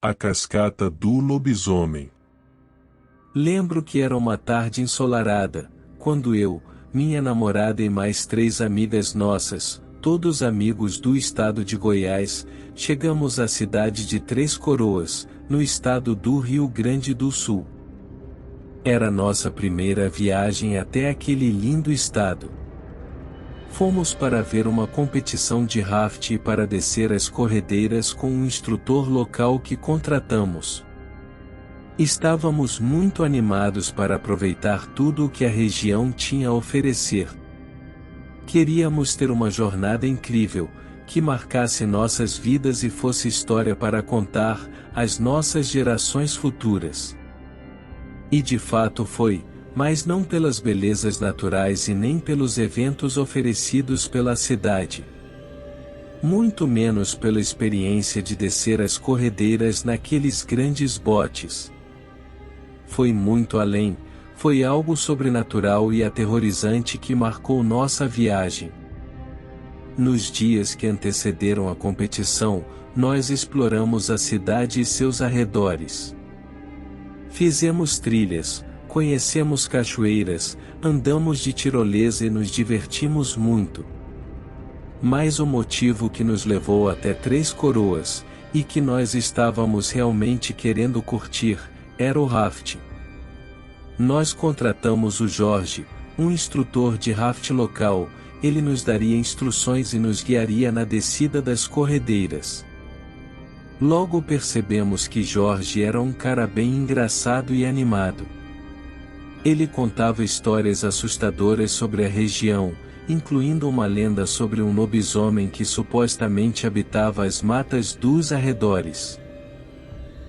A cascata do lobisomem. Lembro que era uma tarde ensolarada, quando eu, minha namorada e mais 3 amigas nossas, todos amigos do estado de Goiás, chegamos à cidade de Três Coroas, no estado do Rio Grande do Sul. Era nossa primeira viagem até aquele lindo estado. Fomos para ver uma competição de raft e para descer as corredeiras com um instrutor local que contratamos. Estávamos muito animados para aproveitar tudo o que a região tinha a oferecer. Queríamos ter uma jornada incrível, que marcasse nossas vidas e fosse história para contar às nossas gerações futuras. E de fato foi, mas não pelas belezas naturais e nem pelos eventos oferecidos pela cidade. Muito menos pela experiência de descer as corredeiras naqueles grandes botes. Foi muito além, foi algo sobrenatural e aterrorizante que marcou nossa viagem. Nos dias que antecederam a competição, nós exploramos a cidade e seus arredores. Fizemos trilhas, conhecemos cachoeiras, andamos de tirolesa e nos divertimos muito. Mas o motivo que nos levou até Três Coroas, e que nós estávamos realmente querendo curtir, era o raft. Nós contratamos o Jorge, um instrutor de raft local, ele nos daria instruções e nos guiaria na descida das corredeiras. Logo percebemos que Jorge era um cara bem engraçado e animado. Ele contava histórias assustadoras sobre a região, incluindo uma lenda sobre um lobisomem que supostamente habitava as matas dos arredores.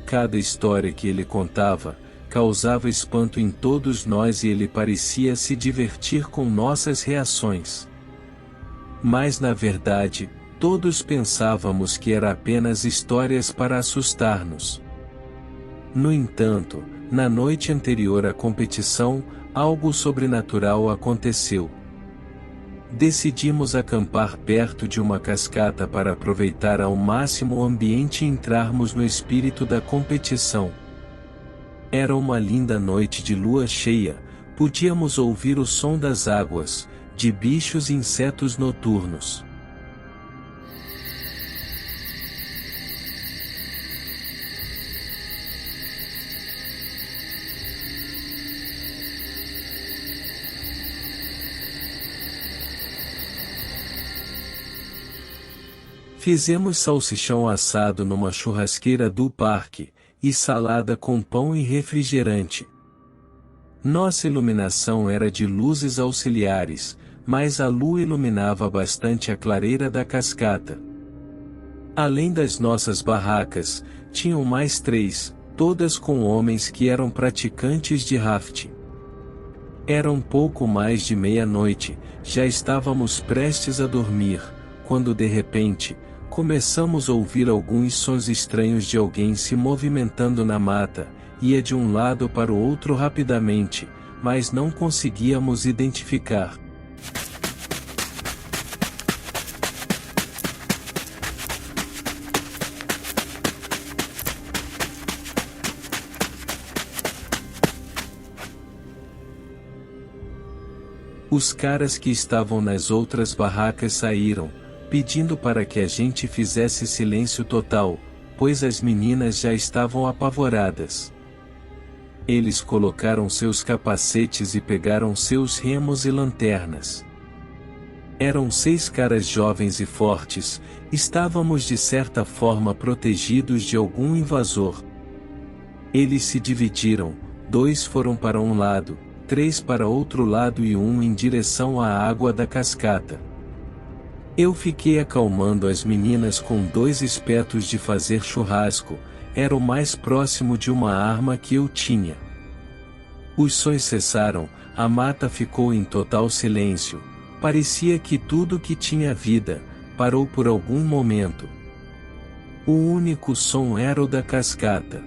Cada história que ele contava, causava espanto em todos nós e ele parecia se divertir com nossas reações. Mas na verdade, todos pensávamos que era apenas histórias para assustar-nos. No entanto, na noite anterior à competição, algo sobrenatural aconteceu. Decidimos acampar perto de uma cascata para aproveitar ao máximo o ambiente e entrarmos no espírito da competição. Era uma linda noite de lua cheia, podíamos ouvir o som das águas, de bichos e insetos noturnos. Fizemos salsichão assado numa churrasqueira do parque, e salada com pão e refrigerante. Nossa iluminação era de luzes auxiliares, mas a lua iluminava bastante a clareira da cascata. Além das nossas barracas, tinham mais 3, todas com homens que eram praticantes de raft. Era um pouco mais de meia-noite, já estávamos prestes a dormir, quando de repente, começamos a ouvir alguns sons estranhos de alguém se movimentando na mata, ia de um lado para o outro rapidamente, mas não conseguíamos identificar. Os caras que estavam nas outras barracas saíram, pedindo para que a gente fizesse silêncio total, pois as meninas já estavam apavoradas. Eles colocaram seus capacetes e pegaram seus remos e lanternas. Eram 6 caras jovens e fortes, estávamos de certa forma protegidos de algum invasor. Eles se dividiram, 2 foram para um lado, 3 para outro lado e 1 em direção à água da cascata. Eu fiquei acalmando as meninas com 2 espetos de fazer churrasco, era o mais próximo de uma arma que eu tinha. Os sons cessaram, a mata ficou em total silêncio, parecia que tudo que tinha vida, parou por algum momento. O único som era o da cascata.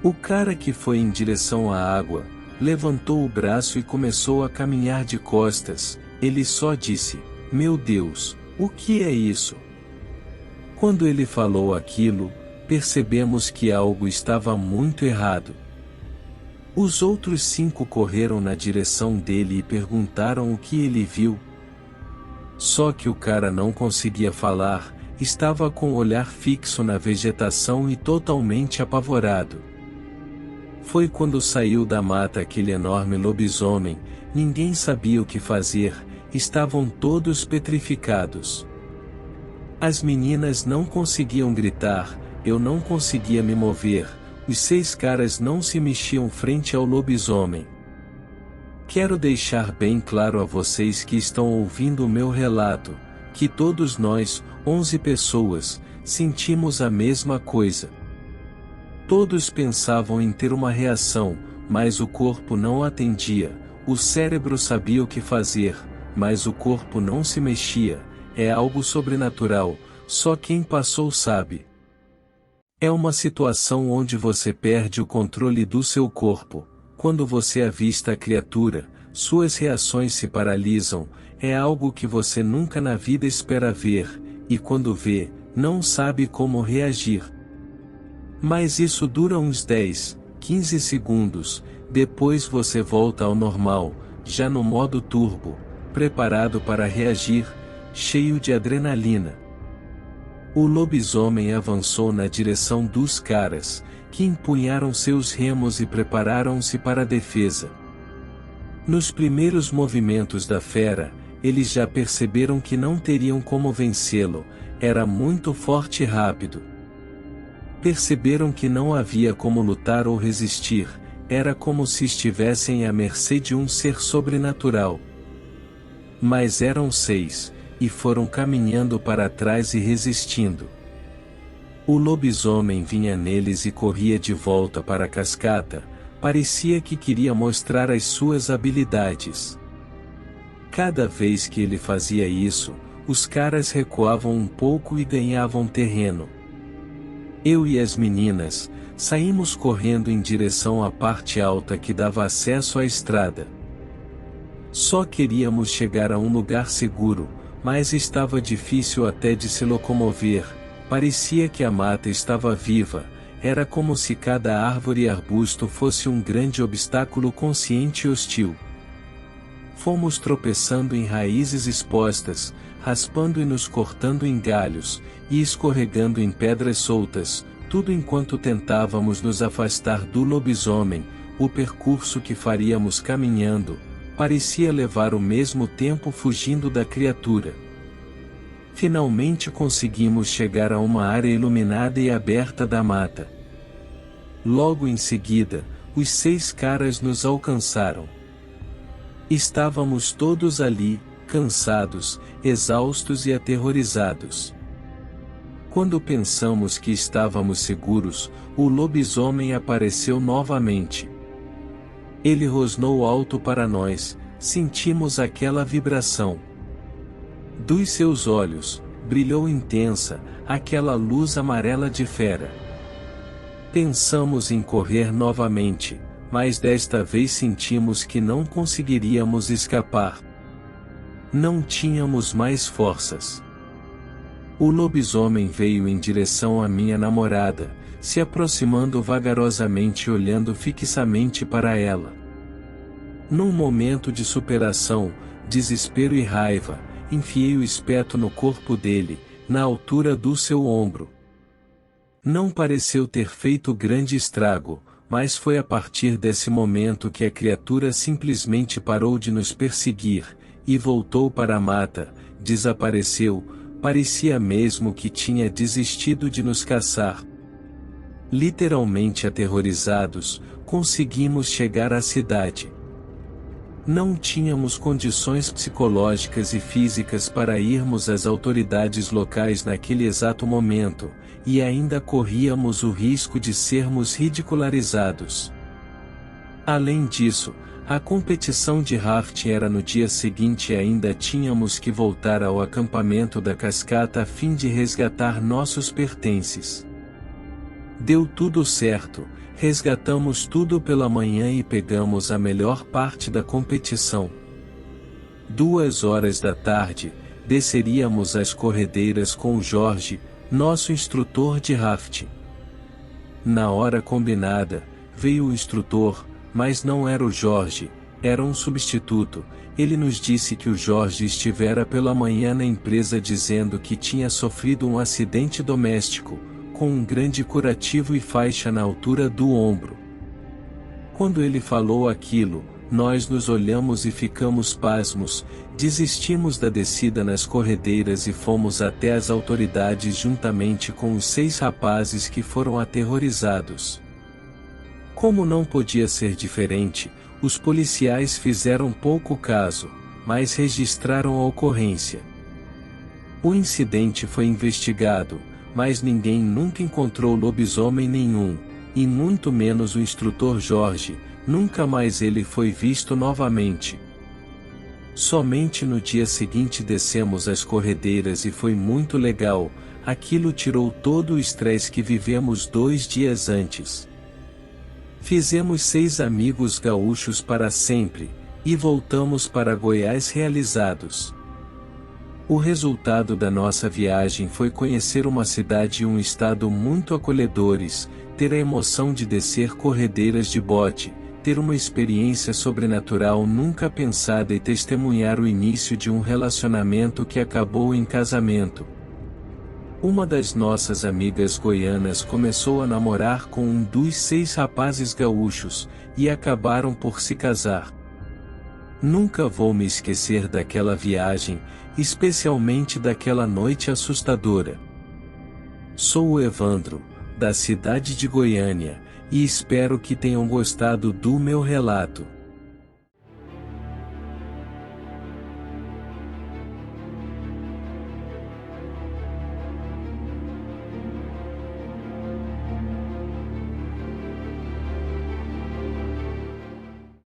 O cara que foi em direção à água, levantou o braço e começou a caminhar de costas, ele só disse: "Meu Deus, o que é isso?" Quando ele falou aquilo, percebemos que algo estava muito errado. Os outros 5 correram na direção dele e perguntaram o que ele viu. Só que o cara não conseguia falar, estava com o olhar fixo na vegetação e totalmente apavorado. Foi quando saiu da mata aquele enorme lobisomem, ninguém sabia o que fazer, estavam todos petrificados. As meninas não conseguiam gritar, eu não conseguia me mover, os 6 caras não se mexiam frente ao lobisomem. Quero deixar bem claro a vocês que estão ouvindo o meu relato, que todos nós, 11 pessoas, sentimos a mesma coisa. Todos pensavam em ter uma reação, mas o corpo não atendia, o cérebro sabia o que fazer, mas o corpo não se mexia, é algo sobrenatural, só quem passou sabe. É uma situação onde você perde o controle do seu corpo. Quando você avista a criatura, suas reações se paralisam, é algo que você nunca na vida espera ver, e quando vê, não sabe como reagir. Mas isso dura uns 10, 15 segundos, depois você volta ao normal, já no modo turbo, preparado para reagir, cheio de adrenalina. O lobisomem avançou na direção dos caras, que empunharam seus remos e prepararam-se para a defesa. Nos primeiros movimentos da fera, eles já perceberam que não teriam como vencê-lo, era muito forte e rápido. Perceberam que não havia como lutar ou resistir, era como se estivessem à mercê de um ser sobrenatural. Mas eram 6, e foram caminhando para trás e resistindo. O lobisomem vinha neles e corria de volta para a cascata, parecia que queria mostrar as suas habilidades. Cada vez que ele fazia isso, os caras recuavam um pouco e ganhavam terreno. Eu e as meninas, saímos correndo em direção à parte alta que dava acesso à estrada. Só queríamos chegar a um lugar seguro, mas estava difícil até de se locomover, parecia que a mata estava viva, era como se cada árvore e arbusto fosse um grande obstáculo consciente e hostil. Fomos tropeçando em raízes expostas, raspando e nos cortando em galhos, e escorregando em pedras soltas, tudo enquanto tentávamos nos afastar do lobisomem. O percurso que faríamos caminhando parecia levar o mesmo tempo fugindo da criatura. Finalmente conseguimos chegar a uma área iluminada e aberta da mata. Logo em seguida, os 6 caras nos alcançaram. Estávamos todos ali, cansados, exaustos e aterrorizados. Quando pensamos que estávamos seguros, o lobisomem apareceu novamente. Ele rosnou alto para nós, sentimos aquela vibração. Dos seus olhos, brilhou intensa, aquela luz amarela de fera. Pensamos em correr novamente, mas desta vez sentimos que não conseguiríamos escapar. Não tínhamos mais forças. O lobisomem veio em direção à minha namorada, se aproximando vagarosamente e olhando fixamente para ela. Num momento de superação, desespero e raiva, enfiei o espeto no corpo dele, na altura do seu ombro. Não pareceu ter feito grande estrago, mas foi a partir desse momento que a criatura simplesmente parou de nos perseguir, e voltou para a mata, desapareceu, parecia mesmo que tinha desistido de nos caçar. Literalmente aterrorizados, conseguimos chegar à cidade. Não tínhamos condições psicológicas e físicas para irmos às autoridades locais naquele exato momento, e ainda corríamos o risco de sermos ridicularizados. Além disso, a competição de rafting era no dia seguinte e ainda tínhamos que voltar ao acampamento da cascata a fim de resgatar nossos pertences. Deu tudo certo, resgatamos tudo pela manhã e pegamos a melhor parte da competição. 2 horas da tarde, desceríamos as corredeiras com o Jorge, nosso instrutor de rafting. Na hora combinada, veio o instrutor, mas não era o Jorge, era um substituto. Ele nos disse que o Jorge estivera pela manhã na empresa dizendo que tinha sofrido um acidente doméstico, com um grande curativo e faixa na altura do ombro. Quando ele falou aquilo, nós nos olhamos e ficamos pasmos, desistimos da descida nas corredeiras e fomos até as autoridades juntamente com os 6 rapazes que foram aterrorizados. Como não podia ser diferente, os policiais fizeram pouco caso, mas registraram a ocorrência. O incidente foi investigado, mas ninguém nunca encontrou lobisomem nenhum, e muito menos o instrutor Jorge. Nunca mais ele foi visto novamente. Somente no dia seguinte descemos as corredeiras e foi muito legal, aquilo tirou todo o estresse que vivemos 2 dias antes. Fizemos 6 amigos gaúchos para sempre, e voltamos para Goiás realizados. O resultado da nossa viagem foi conhecer uma cidade e um estado muito acolhedores, ter a emoção de descer corredeiras de bote, ter uma experiência sobrenatural nunca pensada e testemunhar o início de um relacionamento que acabou em casamento. Uma das nossas amigas goianas começou a namorar com um dos 6 rapazes gaúchos, e acabaram por se casar. Nunca vou me esquecer daquela viagem, especialmente daquela noite assustadora. Sou o Evandro, da cidade de Goiânia, e espero que tenham gostado do meu relato.